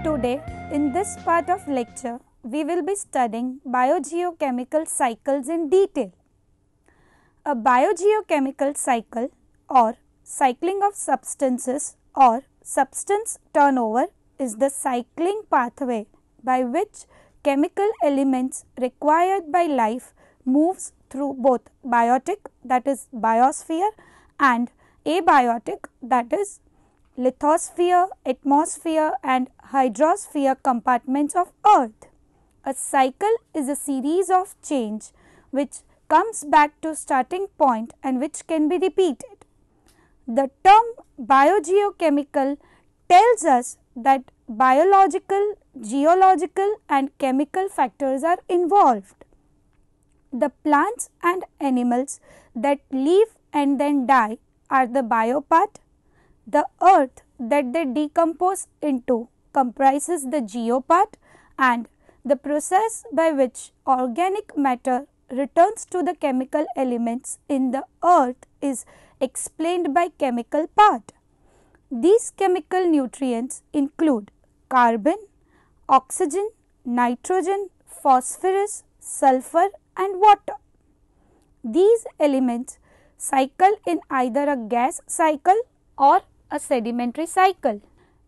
Today, in this part of lecture, we will be studying biogeochemical cycles in detail. A biogeochemical cycle or cycling of substances or substance turnover is the cycling pathway by which chemical elements required by life moves through both biotic, that is biosphere, and abiotic, that is lithosphere, atmosphere and hydrosphere compartments of earth. A cycle is a series of change which comes back to starting point and which can be repeated. The term biogeochemical tells us that biological, geological and chemical factors are involved. The plants and animals that live and then die are the bio part. The earth that they decompose into comprises the geo part, and the process by which organic matter returns to the chemical elements in the earth is explained by chemical part. These chemical nutrients include carbon, oxygen, nitrogen, phosphorus, sulfur and water. These elements cycle in either a gas cycle or a sedimentary cycle.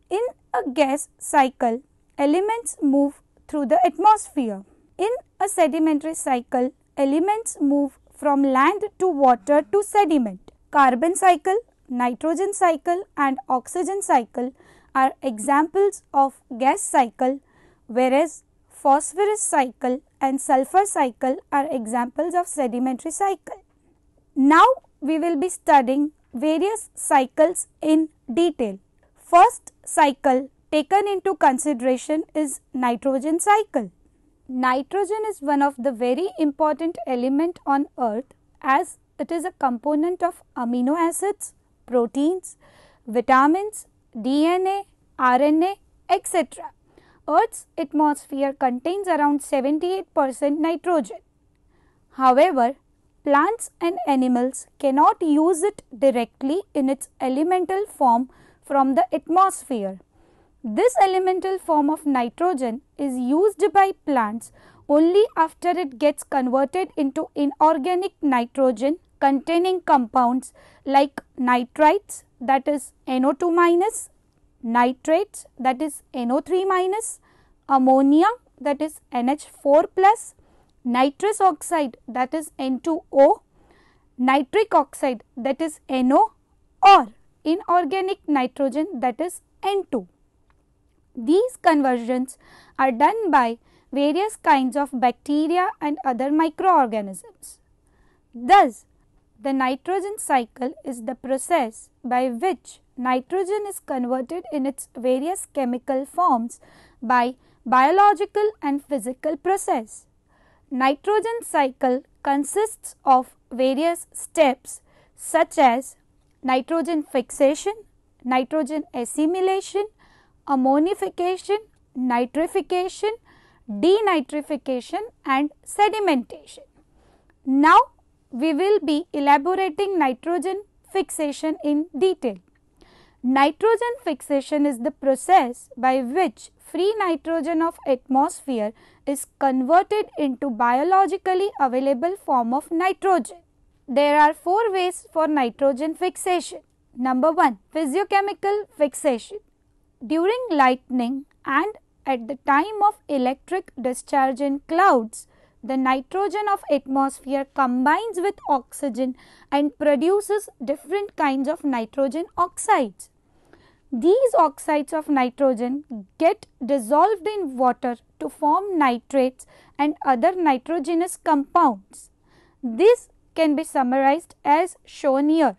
In a gas cycle, elements move through the atmosphere. In a sedimentary cycle, elements move from land to water to sediment. Carbon cycle, nitrogen cycle and oxygen cycle are examples of gas cycle, whereas phosphorus cycle and sulfur cycle are examples of sedimentary cycle. Now we will be studying various cycles in detail. First cycle taken into consideration is nitrogen cycle. Nitrogen is one of the very important element on earth as it is a component of amino acids, proteins, vitamins, DNA, RNA, etc. Earth's atmosphere contains around 78% nitrogen. However, plants and animals cannot use it directly in its elemental form from the atmosphere. This elemental form of nitrogen is used by plants only after it gets converted into inorganic nitrogen containing compounds like nitrites, that is NO2 minus, nitrates, that is NO3 minus, ammonia, that is NH4 plus, nitrous oxide, that is N2O, nitric oxide, that is NO, or inorganic nitrogen, that is N2. These conversions are done by various kinds of bacteria and other microorganisms. Thus, the nitrogen cycle is the process by which nitrogen is converted in its various chemical forms by biological and physical process. Nitrogen cycle consists of various steps such as nitrogen fixation, nitrogen assimilation, ammonification, nitrification, denitrification and sedimentation. Now we will be elaborating nitrogen fixation in detail. Nitrogen fixation is the process by which free nitrogen of atmosphere is converted into biologically available form of nitrogen. There are 4 ways for nitrogen fixation. Number 1, physiochemical fixation. During lightning and at the time of electric discharge in clouds, the nitrogen of atmosphere combines with oxygen and produces different kinds of nitrogen oxides. These oxides of nitrogen get dissolved in water to form nitrates and other nitrogenous compounds. This can be summarized as shown here.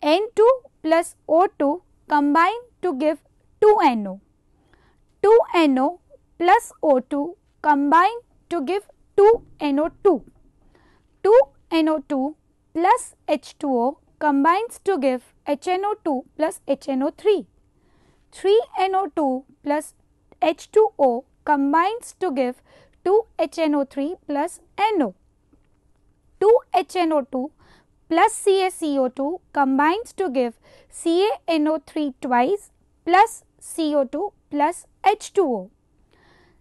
N2 plus O2 combine to give 2NO. 2NO plus O2 combine to give 2NO2. 2NO2 plus H2O combines to give HNO2 plus HNO3. 3NO2 plus H2O combines to give 2HNO3 plus NO. 2HNO2 plus CaCO2 combines to give CaNO3 twice plus CO2 plus H2O.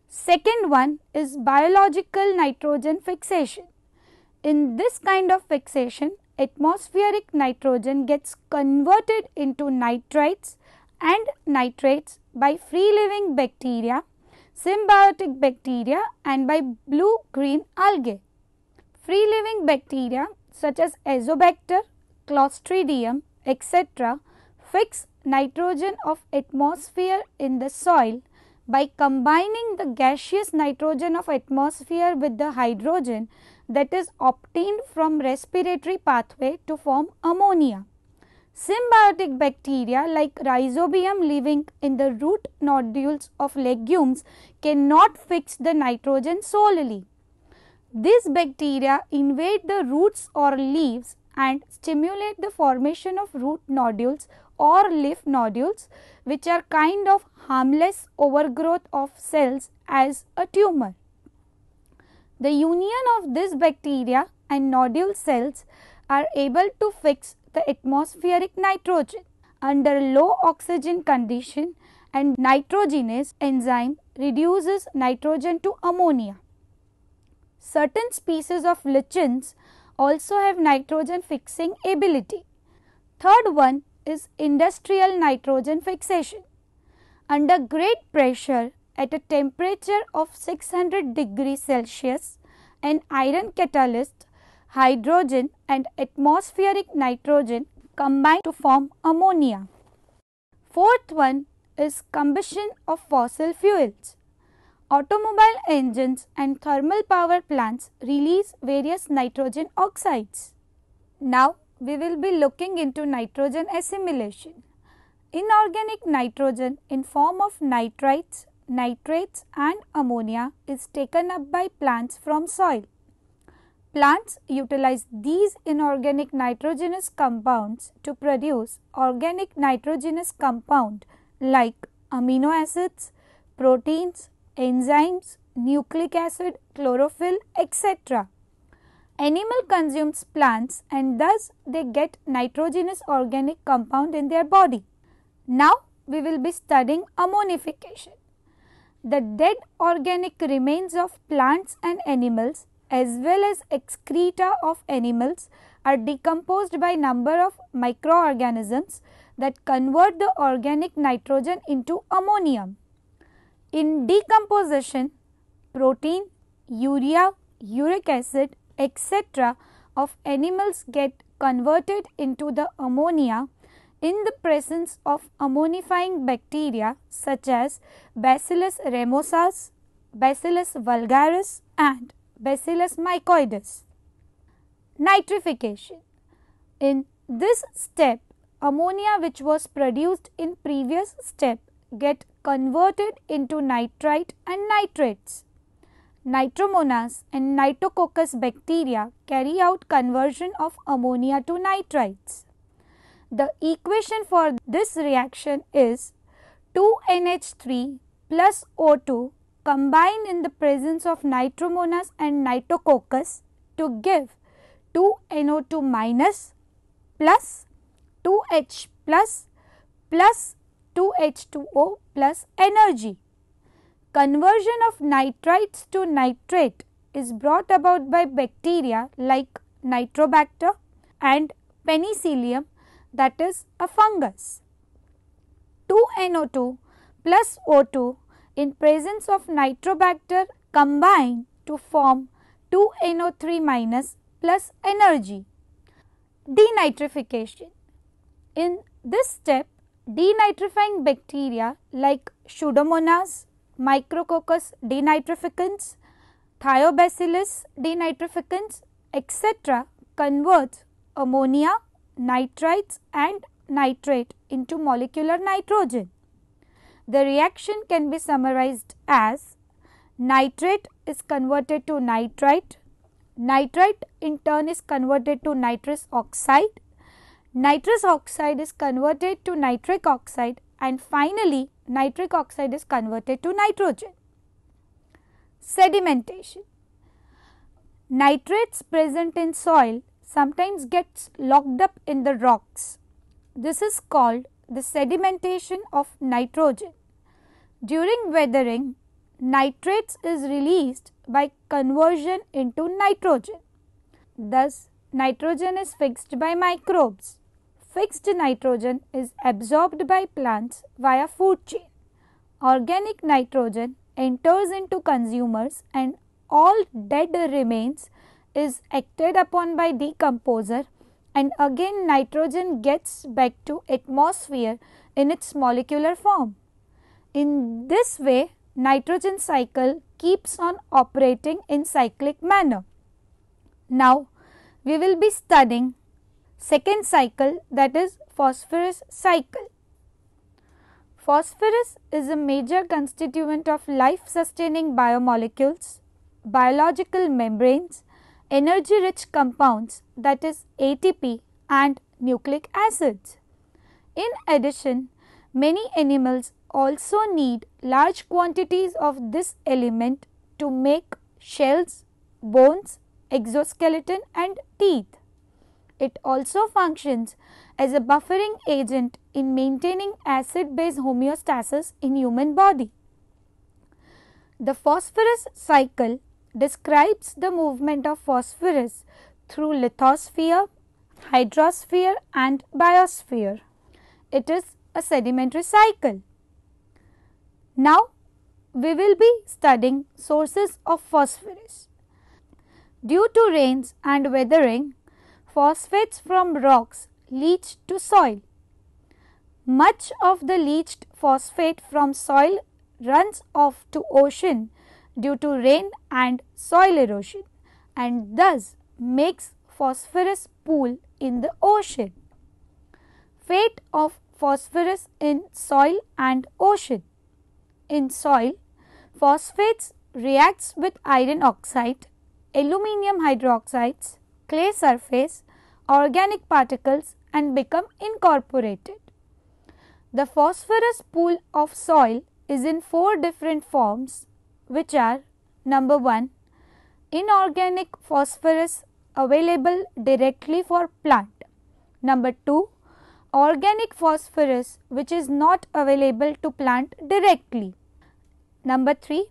Second one is biological nitrogen fixation. In this kind of fixation, atmospheric nitrogen gets converted into nitrites and nitrates by free-living bacteria, symbiotic bacteria and by blue-green algae. Free-living bacteria such as Azobacter, Clostridium, etc. fix nitrogen of atmosphere in the soil by combining the gaseous nitrogen of atmosphere with the hydrogen that is obtained from respiratory pathway to form ammonia. Symbiotic bacteria like Rhizobium living in the root nodules of legumes cannot fix the nitrogen solely. These bacteria invade the roots or leaves and stimulate the formation of root nodules or leaf nodules, which are kind of harmless overgrowth of cells as a tumor. The union of this bacteria and nodule cells are able to fix the atmospheric nitrogen. Under low oxygen condition, and nitrogenase enzyme reduces nitrogen to ammonia. Certain species of lichens also have nitrogen fixing ability. Third one is industrial nitrogen fixation. Under great pressure at a temperature of 600 degrees Celsius, an iron catalyst, hydrogen and atmospheric nitrogen combine to form ammonia. Fourth one is combustion of fossil fuels. Automobile engines and thermal power plants release various nitrogen oxides. Now, we will be looking into nitrogen assimilation. Inorganic nitrogen in form of nitrites, nitrates and ammonia is taken up by plants from soil. Plants utilize these inorganic nitrogenous compounds to produce organic nitrogenous compound like amino acids, proteins, enzymes, nucleic acid, chlorophyll, etc. Animal consumes plants and thus they get nitrogenous organic compound in their body. Now, we will be studying ammonification. The dead organic remains of plants and animals as well as excreta of animals are decomposed by number of microorganisms that convert the organic nitrogen into ammonium. In decomposition, protein, urea, uric acid, etc. of animals get converted into the ammonia in the presence of ammonifying bacteria such as Bacillus ramosas, Bacillus vulgaris and Bacillus mycoides. Nitrification. In this step, ammonia which was produced in previous step get converted into nitrite and nitrates. Nitromonas and Nitrococcus bacteria carry out conversion of ammonia to nitrites. The equation for this reaction is 2NH3 plus O2 combined in the presence of Nitromonas and Nitrococcus to give 2NO2 minus plus 2H plus 2H2O plus energy. Conversion of nitrites to nitrate is brought about by bacteria like Nitrobacter and Penicillium, that is a fungus. 2NO2 plus O2 in presence of Nitrobacter combine to form 2NO3 minus plus energy. Denitrification. In this step, denitrifying bacteria like Pseudomonas, Micrococcus denitrificans, Thiobacillus denitrificans, etc. converts ammonia, nitrites and nitrate into molecular nitrogen. The reaction can be summarized as nitrate is converted to nitrite, nitrite in turn is converted to nitrous oxide, nitrous oxide is converted to nitric oxide and finally nitric oxide is converted to nitrogen. Sedimentation. Nitrates present in soil sometimes gets locked up in the rocks. This is called the sedimentation of nitrogen. During weathering, nitrates is released by conversion into nitrogen. Thus, nitrogen is fixed by microbes. Fixed nitrogen is absorbed by plants via food chain. Organic nitrogen enters into consumers and all dead remains is acted upon by decomposer, and again nitrogen gets back to atmosphere in its molecular form. In this way, nitrogen cycle keeps on operating in cyclic manner. Now, we will be studying second cycle, that is phosphorus cycle. Phosphorus is a major constituent of life-sustaining biomolecules, biological membranes, energy-rich compounds, that is ATP, and nucleic acids. In addition, many animals also need large quantities of this element to make shells, bones, exoskeleton, and teeth. It also functions as a buffering agent in maintaining acid-base homeostasis in human body. The phosphorus cycle describes the movement of phosphorus through lithosphere, hydrosphere, and biosphere. It is a sedimentary cycle. Now, we will be studying sources of phosphorus. Due to rains and weathering, phosphates from rocks leach to soil. Much of the leached phosphate from soil runs off to ocean due to rain and soil erosion, and thus makes phosphorus pool in the ocean. Fate of phosphorus in soil and ocean. In soil, phosphates reacts with iron oxide, aluminium hydroxides, clay surface, organic particles, and become incorporated. The phosphorus pool of soil is in 4 different forms, which are: number 1, inorganic phosphorus available directly for plant; number 2, organic phosphorus which is not available to plant directly; number 3,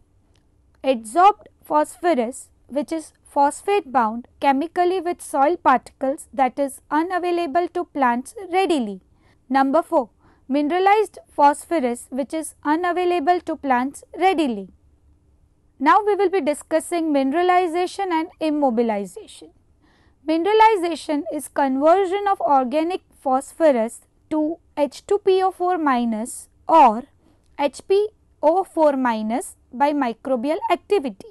adsorbed phosphorus which is phosphate bound chemically with soil particles, that is unavailable to plants readily; number 4, mineralized phosphorus which is unavailable to plants readily. Now, we will be discussing mineralization and immobilization. Mineralization is conversion of organic phosphorus to H2PO4 minus or HPO4 minus by microbial activity.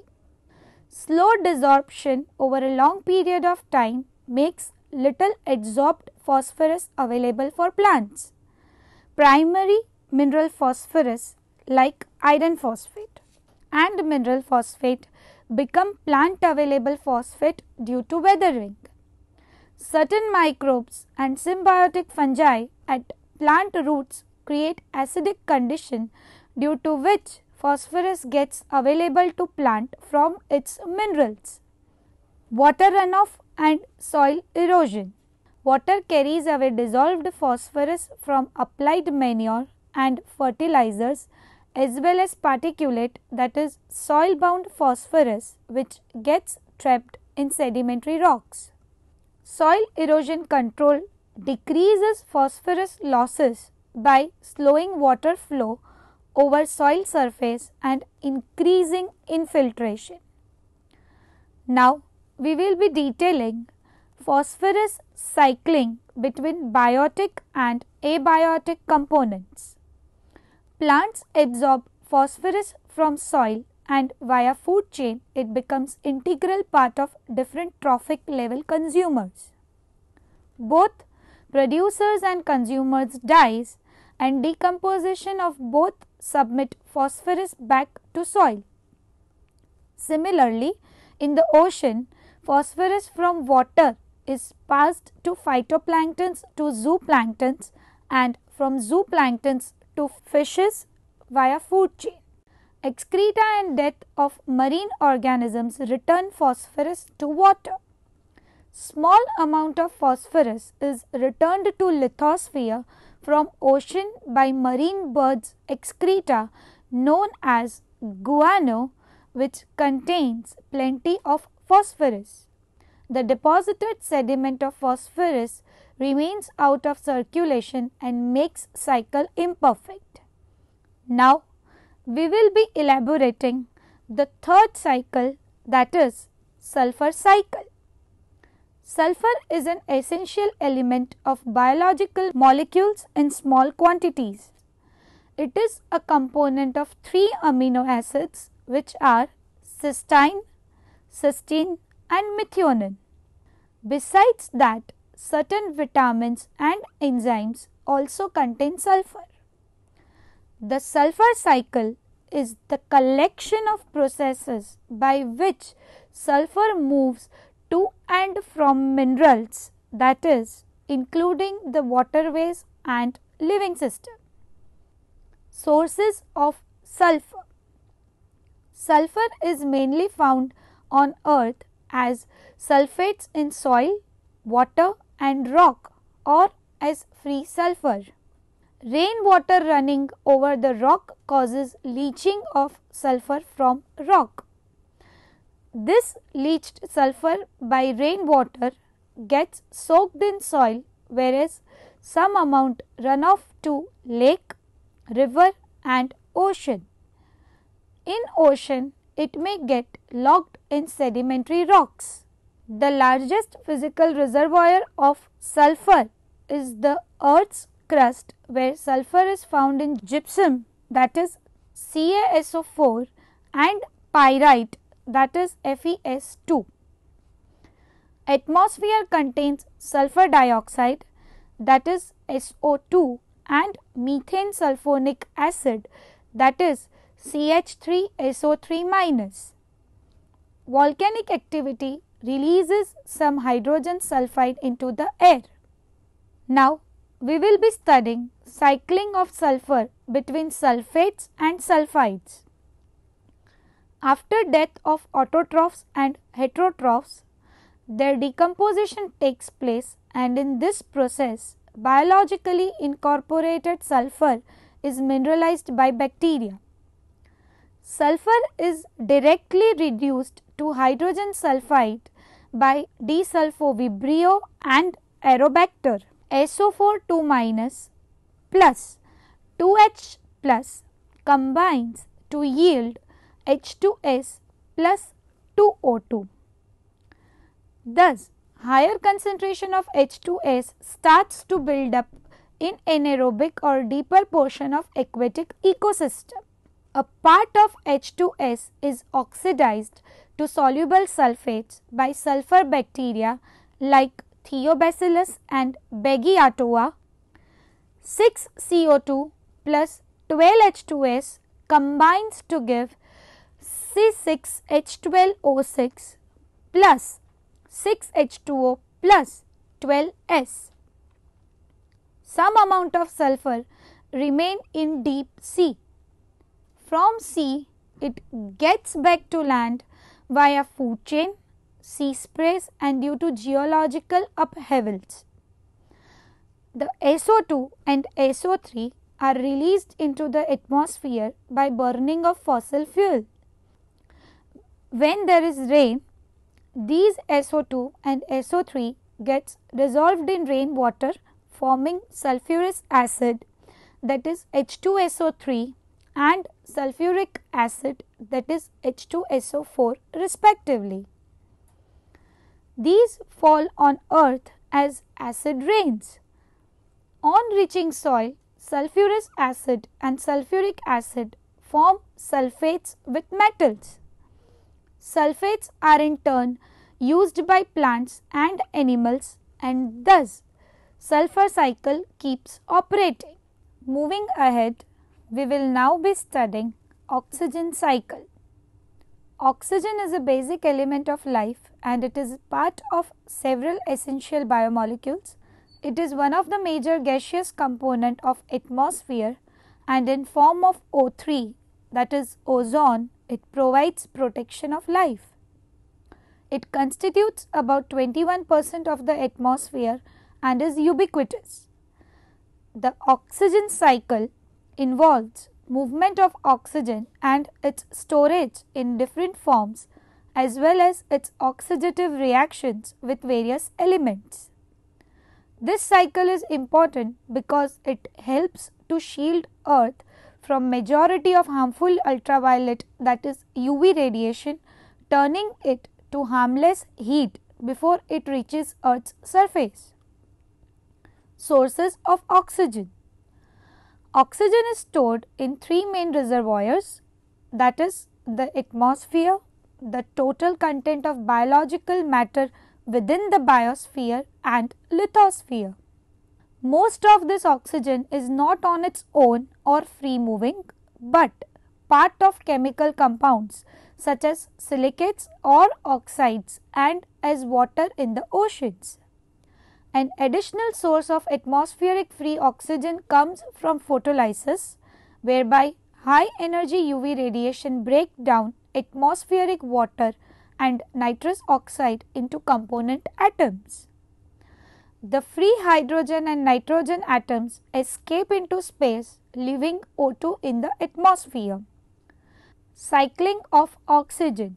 Slow desorption over a long period of time makes little adsorbed phosphorus available for plants. Primary mineral phosphorus like iron phosphate and mineral phosphate become plant available phosphate due to weathering. Certain microbes and symbiotic fungi at plant roots create acidic condition due to which phosphorus gets available to plant from its minerals. Water runoff and soil erosion. Water carries away dissolved phosphorus from applied manure and fertilizers as well as particulate, that is soil bound phosphorus, which gets trapped in sedimentary rocks. Soil erosion control decreases phosphorus losses by slowing water flow over soil surface and increasing infiltration. Now, we will be detailing phosphorus cycling between biotic and abiotic components. Plants absorb phosphorus from soil and via food chain it becomes integral part of different trophic level consumers. Both producers and consumers dies and decomposition of both submit phosphorus back to soil. Similarly, in the ocean, phosphorus from water is passed to phytoplanktons to zooplanktons and from zooplanktons to fishes via food chain. Excreta and death of marine organisms return phosphorus to water. Small amount of phosphorus is returned to lithosphere from ocean by marine birds excreta known as guano, which contains plenty of phosphorus. The deposited sediment of phosphorus remains out of circulation and makes cycle imperfect. Now, we will be elaborating the third cycle, that is sulfur cycle. Sulfur is an essential element of biological molecules in small quantities. It is a component of 3 amino acids which are cysteine, cysteine and methionine. Besides that, certain vitamins and enzymes also contain sulfur. The sulfur cycle is the collection of processes by which sulfur moves to and from minerals, that is, including the waterways and living system. Sources of sulfur. Sulfur is mainly found on earth as sulfates in soil, water and rock, or as free sulfur. Rainwater running over the rock causes leaching of sulfur from rock. This leached sulfur by rainwater gets soaked in soil, whereas some amount run off to lake, river and ocean. In ocean, it may get locked in sedimentary rocks. The largest physical reservoir of sulfur is the Earth's crust, where sulfur is found in gypsum, that is CaSO4, and pyrite, that is FeS2. Atmosphere contains sulfur dioxide, that is SO2, and methane sulfonic acid, that is CH3SO3-. Volcanic activity releases some hydrogen sulfide into the air. Now, we will be studying cycling of sulfur between sulfates and sulfides. After death of autotrophs and heterotrophs, their decomposition takes place, and in this process, biologically incorporated sulfur is mineralized by bacteria. Sulfur is directly reduced to hydrogen sulfide by desulfovibrio and Aerobacter. SO4 2- plus 2H plus combines to yield H2S plus 2O2. Thus, higher concentration of H2S starts to build up in anaerobic or deeper portion of aquatic ecosystem. A part of H2S is oxidized to soluble sulfates by sulfur bacteria like Theobacillus and Beggiatoa. 6 CO2 plus 12 H2S combines to give C6H12O6 plus 6H2O plus 12S. Some amount of sulfur remain in deep sea. From sea, it gets back to land via food chain, sea sprays and due to geological upheavals. The SO2 and SO3 are released into the atmosphere by burning of fossil fuel. When there is rain, these SO2 and SO3 gets dissolved in rainwater, forming sulfurous acid, that is H2SO3, and sulfuric acid, that is H2SO4 respectively. These fall on earth as acid rains. On reaching soil, sulfurous acid and sulfuric acid form sulfates with metals. Sulfates are in turn used by plants and animals, and thus sulfur cycle keeps operating. Moving ahead, we will now be studying oxygen cycle. Oxygen is a basic element of life and it is part of several essential biomolecules. It is one of the major gaseous component of atmosphere, and in form of O3, that is ozone, it provides protection of life. It constitutes about 21% of the atmosphere and is ubiquitous. The oxygen cycle involves movement of oxygen and its storage in different forms, as well as its oxidative reactions with various elements. This cycle is important because it helps to shield Earth from majority of harmful ultraviolet, that is UV radiation, turning it to harmless heat before it reaches Earth's surface. Sources of oxygen. Oxygen is stored in three main reservoirs, that is the atmosphere, the total content of biological matter within the biosphere, and lithosphere. Most of this oxygen is not on its own or free moving, but part of chemical compounds such as silicates or oxides and as water in the oceans. An additional source of atmospheric free oxygen comes from photolysis, whereby high energy UV radiation break down atmospheric water and nitrous oxide into component atoms. The free hydrogen and nitrogen atoms escape into space, leaving O2 in the atmosphere. Cycling of oxygen.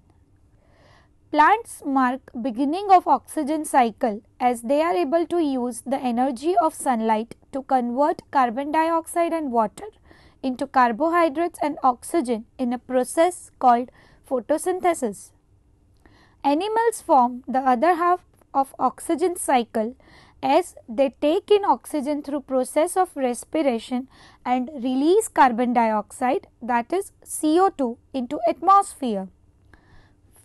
Plants mark beginning of oxygen cycle as they are able to use the energy of sunlight to convert carbon dioxide and water into carbohydrates and oxygen in a process called photosynthesis. Animals form the other half of oxygen cycle as they take in oxygen through process of respiration and release carbon dioxide, that is CO2, into atmosphere.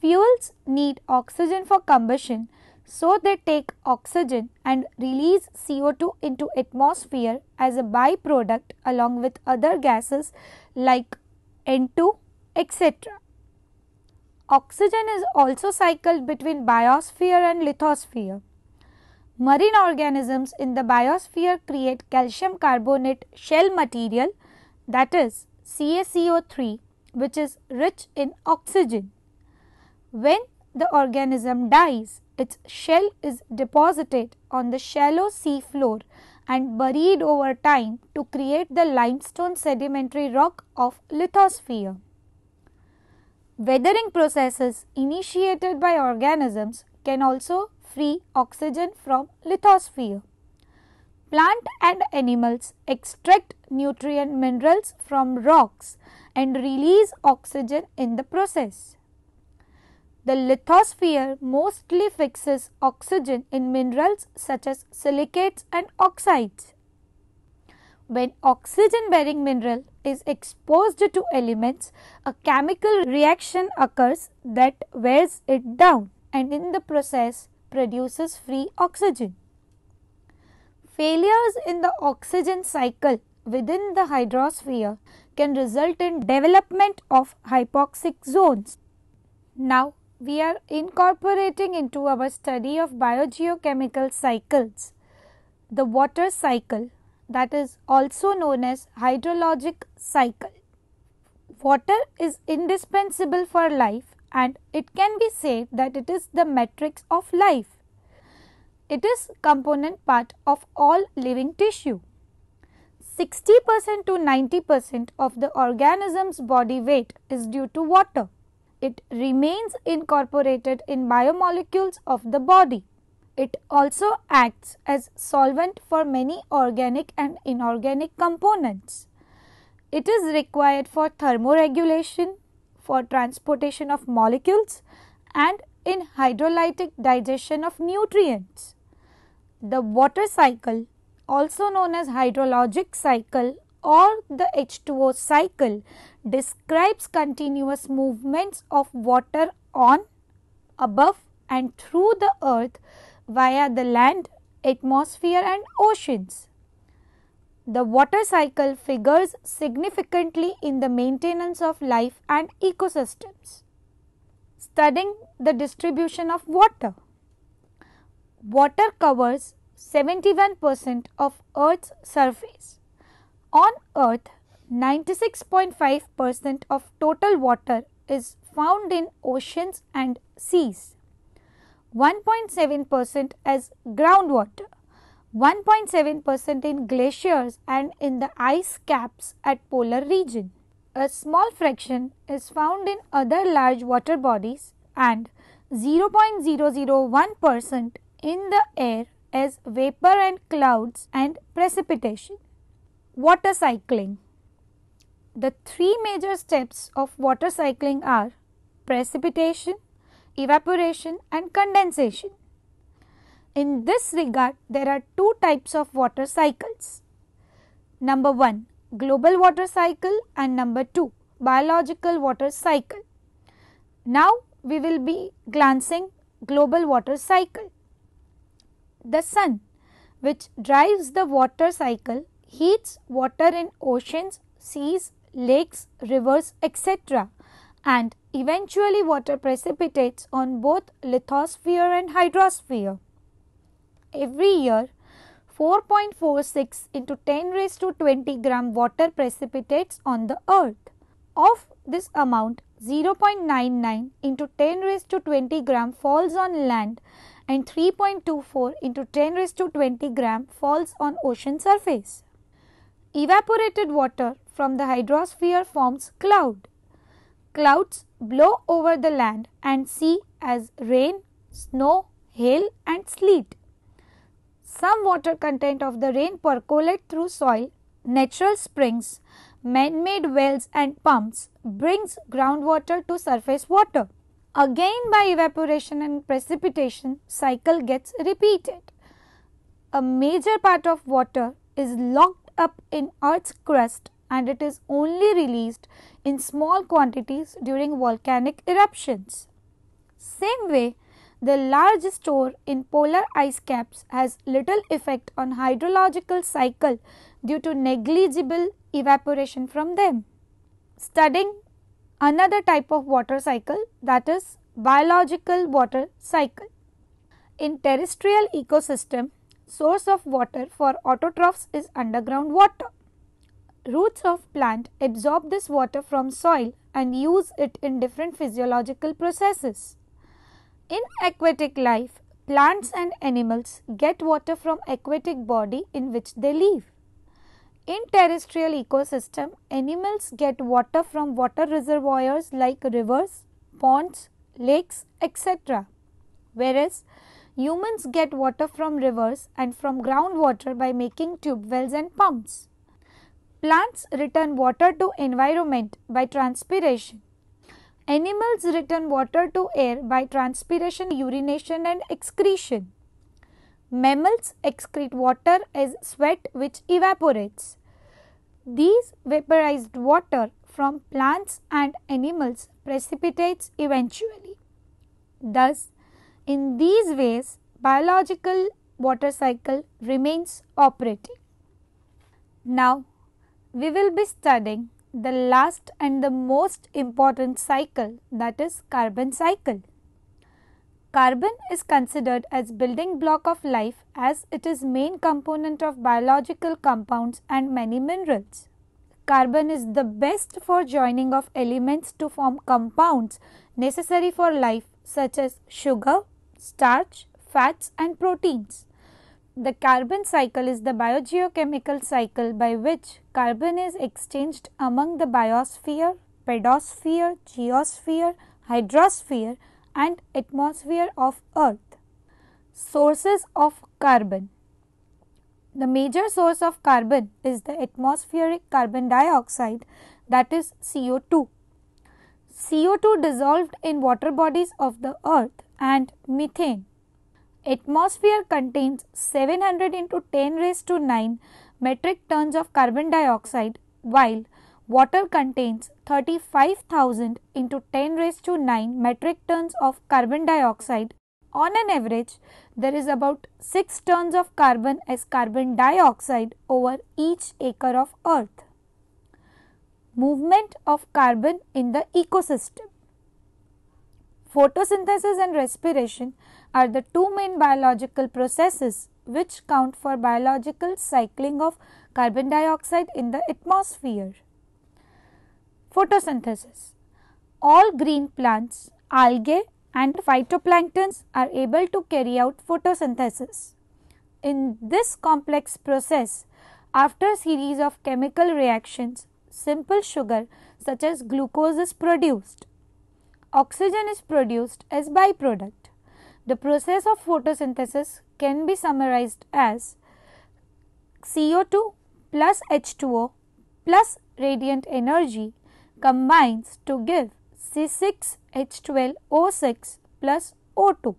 Fuels need oxygen for combustion, so they take oxygen and release CO2 into atmosphere as a byproduct along with other gases like N2, etc. Oxygen is also cycled between biosphere and lithosphere. Marine organisms in the biosphere create calcium carbonate shell material, that is CaCO3, which is rich in oxygen. When the organism dies, its shell is deposited on the shallow sea floor and buried over time to create the limestone sedimentary rock of lithosphere. Weathering processes initiated by organisms can also free oxygen from lithosphere. Plant and animals extract nutrient minerals from rocks and release oxygen in the process. The lithosphere mostly fixes oxygen in minerals such as silicates and oxides. When oxygen bearing mineral is exposed to elements, a chemical reaction occurs that wears it down and in the process produces free oxygen. Failures in the oxygen cycle within the hydrosphere can result in development of hypoxic zones. Now, we are incorporating into our study of biogeochemical cycles the water cycle, that is also known as hydrologic cycle. Water is indispensable for life and it can be said that it is the matrix of life. It is component part of all living tissue. 60% to 90% of the organism's body weight is due to water. It remains incorporated in biomolecules of the body. It also acts as solvent for many organic and inorganic components. It is required for thermoregulation, for transportation of molecules, and in hydrolytic digestion of nutrients. The water cycle, also known as hydrologic cycle or the H2O cycle, describes continuous movements of water on, above and through the earth via the land, atmosphere and oceans. The water cycle figures significantly in the maintenance of life and ecosystems. Studying the distribution of water. Water covers 71% of Earth's surface. On Earth, 96.5% of total water is found in oceans and seas, 1.7% as groundwater, 1.7% in glaciers and in the ice caps at polar region. A small fraction is found in other large water bodies and 0.001% in the air as vapor and clouds and precipitation. Water cycling. The three major steps of water cycling are precipitation, evaporation and condensation. In this regard, there are two types of water cycles. Number 1, global water cycle, and number 2, biological water cycle. Now, we will be glancing global water cycle. The sun, which drives the water cycle, heats water in oceans, seas, lakes, rivers, etc. and eventually water precipitates on both lithosphere and hydrosphere. Every year, 4.46 into 10 raised to 20 gram water precipitates on the earth. Of this amount, 0.99 into 10 raised to 20 gram falls on land and 3.24 into 10 raised to 20 gram falls on ocean surface. Evaporated water from the hydrosphere forms cloud. Clouds blow over the land and sea as rain, snow, hail and sleet. Some water content of the rain percolate through soil, natural springs, man-made wells and pumps brings groundwater to surface water. Again by evaporation and precipitation, cycle gets repeated. A major part of water is locked up in Earth's crust and it is only released in small quantities during volcanic eruptions. Same way, the large store in polar ice caps has little effect on hydrological cycle due to negligible evaporation from them. Studying another type of water cycle, that is biological water cycle. In terrestrial ecosystem, source of water for autotrophs is underground water. Roots of plant absorb this water from soil and use it in different physiological processes. In aquatic life, plants and animals get water from aquatic body in which they live. In terrestrial ecosystem, animals get water from water reservoirs like rivers, ponds, lakes, etc. Whereas humans get water from rivers and from groundwater by making tube wells and pumps. Plants return water to environment by transpiration. Animals return water to air by transpiration, urination and excretion. Mammals excrete water as sweat which evaporates. These vaporized water from plants and animals precipitates eventually. Thus, in these ways, biological water cycle remains operating. Now, we will be studying the last and the most important cycle, that is carbon cycle. Carbon is considered as building block of life as it is main component of biological compounds and many minerals. Carbon is the best for joining of elements to form compounds necessary for life such as sugar, starch, fats and proteins. The carbon cycle is the biogeochemical cycle by which carbon is exchanged among the biosphere, pedosphere, geosphere, hydrosphere and atmosphere of Earth. Sources of carbon. The major source of carbon is the atmospheric carbon dioxide, that is CO2. CO2 dissolved in water bodies of the Earth and methane. Atmosphere contains 700 into 10 raised to 9 metric tons of carbon dioxide, while water contains 35,000 into 10 raised to 9 metric tons of carbon dioxide. On an average, there is about 6 tons of carbon as carbon dioxide over each acre of Earth. Movement of carbon in the ecosystem. Photosynthesis and respiration are the two main biological processes which count for biological cycling of carbon dioxide in the atmosphere. Photosynthesis. All green plants, algae and phytoplanktons are able to carry out photosynthesis. In this complex process, after a series of chemical reactions, simple sugar such as glucose is produced. Oxygen is produced as byproduct. The process of photosynthesis can be summarized as CO2 plus H2O plus radiant energy combines to give C6H12O6 plus O2.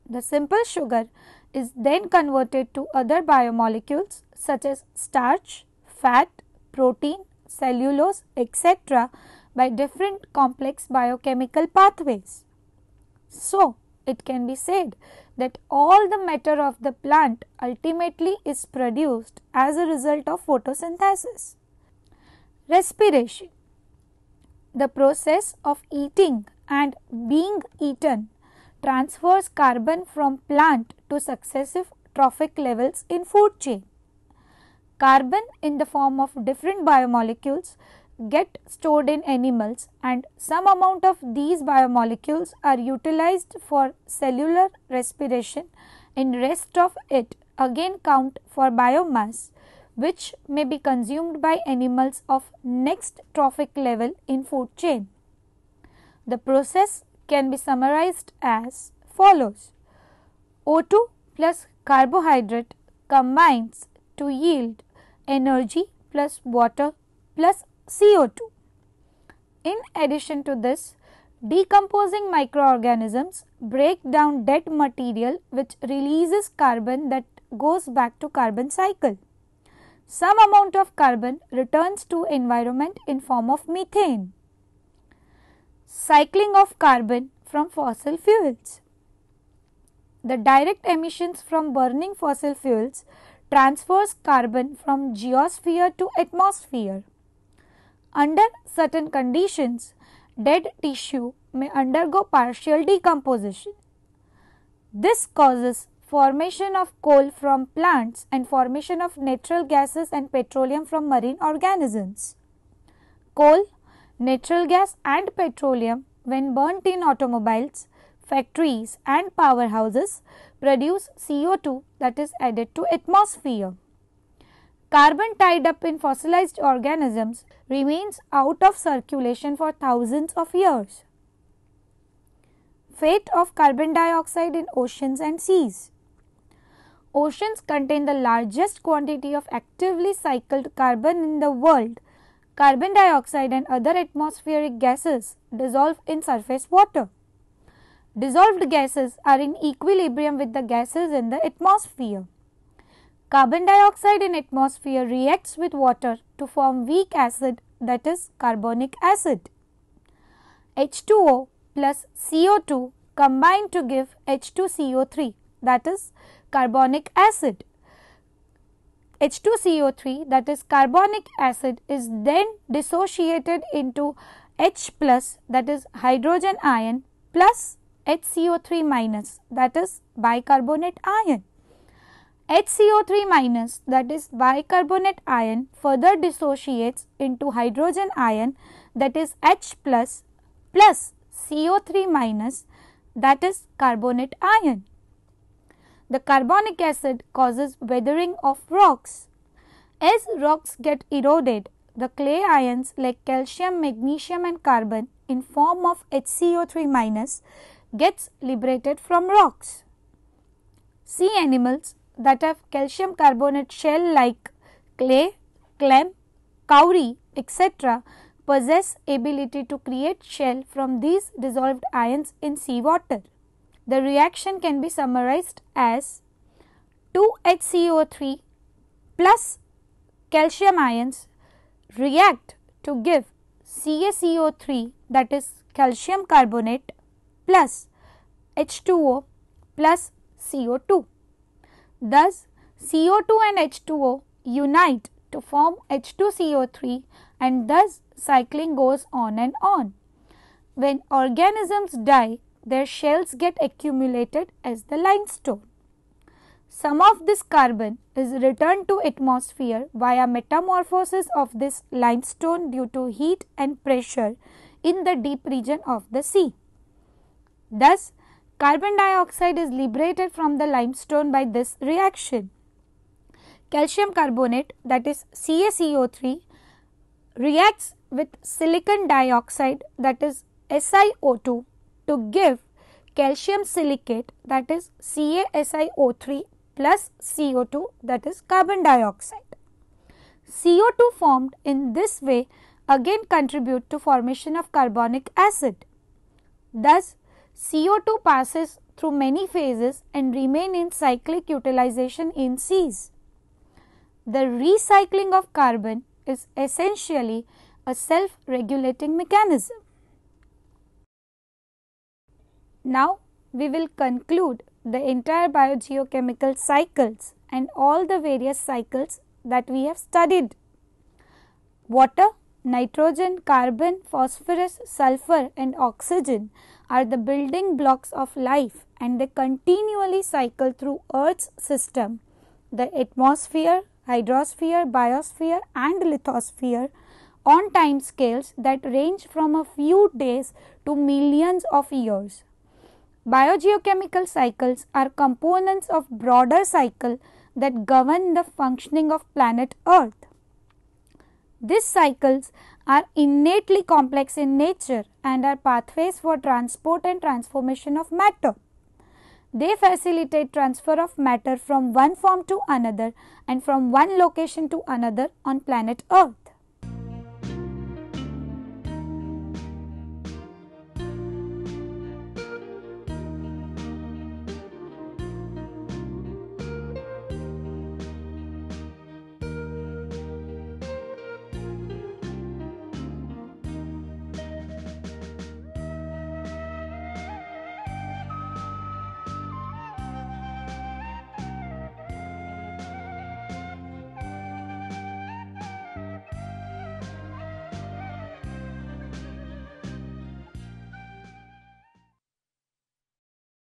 The simple sugar is then converted to other biomolecules such as starch, fat, protein, cellulose, etc. by different complex biochemical pathways. So, it can be said that all the matter of the plant ultimately is produced as a result of photosynthesis. Respiration. The process of eating and being eaten transfers carbon from plant to successive trophic levels in food chain. Carbon in the form of different biomolecules get stored in animals, and some amount of these biomolecules are utilized for cellular respiration, and rest of it again count for biomass, which may be consumed by animals of next trophic level in food chain. The process can be summarized as follows. O2 plus carbohydrate combines to yield energy plus water plus CO2. In addition to this, decomposing microorganisms break down dead material which releases carbon that goes back to carbon cycle. Some amount of carbon returns to environment in form of methane. Cycling of carbon from fossil fuels. The direct emissions from burning fossil fuels transfers carbon from geosphere to atmosphere. Under certain conditions, dead tissue may undergo partial decomposition. This causes formation of coal from plants and formation of natural gases and petroleum from marine organisms. Coal, natural gas and petroleum, when burnt in automobiles, factories and powerhouses, produce CO2 that is added to atmosphere. Carbon tied up in fossilized organisms remains out of circulation for thousands of years. Fate of carbon dioxide in oceans and seas. Oceans contain the largest quantity of actively cycled carbon in the world. Carbon dioxide and other atmospheric gases dissolve in surface water. Dissolved gases are in equilibrium with the gases in the atmosphere. Carbon dioxide in atmosphere reacts with water to form weak acid, that is carbonic acid. H2O plus CO2 combine to give H2CO3, that is carbonic acid. H2CO3, that is carbonic acid, is then dissociated into H plus, that is hydrogen ion, plus HCO3 minus, that is bicarbonate ion. HCO3 minus, that is bicarbonate ion, further dissociates into hydrogen ion, that is H plus CO3 minus, that is carbonate ion. The carbonic acid causes weathering of rocks. As rocks get eroded, the clay ions like calcium, magnesium and carbon in form of HCO3 minus gets liberated from rocks. Sea animals that have calcium carbonate shell like clay, clam, cowrie, etc. possess ability to create shell from these dissolved ions in sea water. The reaction can be summarized as 2HCO3 plus calcium ions react to give CaCO3, that is calcium carbonate, plus H2O plus CO2. Thus, CO2 and H2O unite to form H2CO3, and thus cycling goes on and on. When organisms die, their shells get accumulated as the limestone. Some of this carbon is returned to atmosphere via metamorphosis of this limestone due to heat and pressure in the deep region of the sea. Thus, Carbon dioxide is liberated from the limestone by this reaction. Calcium carbonate, that is CaCO3, reacts with silicon dioxide, that is SiO2, to give calcium silicate, that is CaSiO3 plus CO2, that is carbon dioxide. CO2 formed in this way again contribute to formation of carbonic acid. Thus, CO2 passes through many phases and remain in cyclic utilization in Cs. The recycling of carbon is essentially a self-regulating mechanism. Now, we will conclude the entire biogeochemical cycles and all the various cycles that we have studied. Water, nitrogen, carbon, phosphorus, sulfur and oxygen are the building blocks of life, and they continually cycle through Earth's system, the atmosphere, hydrosphere, biosphere and lithosphere on time scales that range from a few days to millions of years. Biogeochemical cycles are components of broader cycle that govern the functioning of planet Earth. These cycles are innately complex in nature and are pathways for transport and transformation of matter. They facilitate transfer of matter from one form to another and from one location to another on planet Earth.